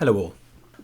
Hello all.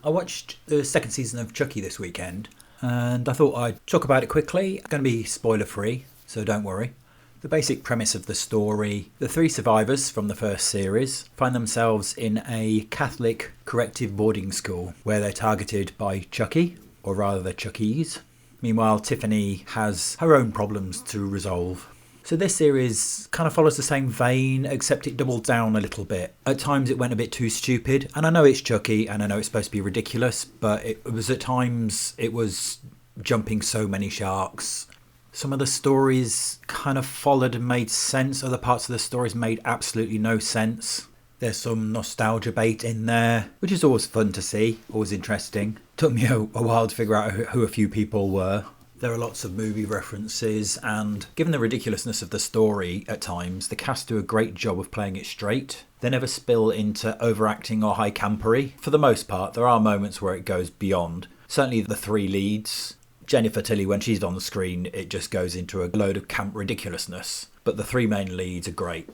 I watched the second season of Chucky this weekend and I thought I'd talk about it quickly. It's going to be spoiler free, so don't worry. The basic premise of the story: the three survivors from the first series find themselves in a Catholic corrective boarding school where they're targeted by Chucky, or rather the Chuckies. Meanwhile, Tiffany has her own problems to resolve. So this series kind of follows the same vein, except it doubled down a little bit. At times it went a bit too stupid, and I know it's Chucky, and I know it's supposed to be ridiculous, but it was at times, it was jumping so many sharks. Some of the stories kind of followed and made sense, other parts of the stories made absolutely no sense. There's some nostalgia bait in there, which is always fun to see, always interesting. Took me a while to figure out who a few people were. There are lots of movie references, and given the ridiculousness of the story at times, the cast do a great job of playing it straight. They never spill into overacting or high campery. For the most part, there are moments where it goes beyond. Certainly the three leads. Jennifer Tilly, when she's on the screen, it just goes into a load of camp ridiculousness. But the three main leads are great.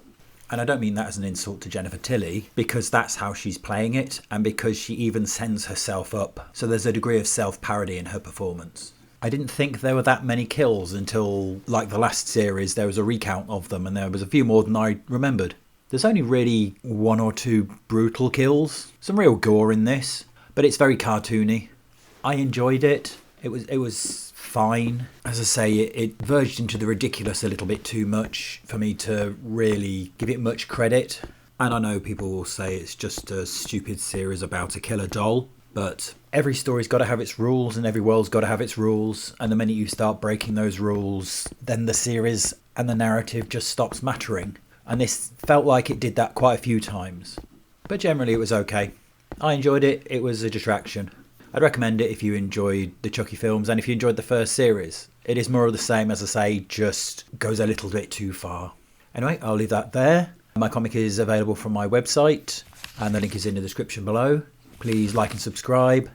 And I don't mean that as an insult to Jennifer Tilly, because that's how she's playing it, and because she even sends herself up. So there's a degree of self-parody in her performance. I didn't think there were that many kills until, like the last series, there was a recount of them and there was a few more than I remembered. There's only really one or two brutal kills. Some real gore in this, but it's very cartoony. I enjoyed it. It was fine. As I say, it verged into the ridiculous a little bit too much for me to really give it much credit. And I know people will say it's just a stupid series about a killer doll. But every story's got to have its rules and every world's got to have its rules. And the minute you start breaking those rules, then the series and the narrative just stops mattering. And this felt like it did that quite a few times. But generally it was okay. I enjoyed it. It was a distraction. I'd recommend it if you enjoyed the Chucky films and if you enjoyed the first series. It is more of the same, as I say, just goes a little bit too far. Anyway, I'll leave that there. My comic is available from my website and the link is in the description below. Please like and subscribe,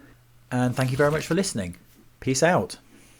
and thank you very much for listening. Peace out.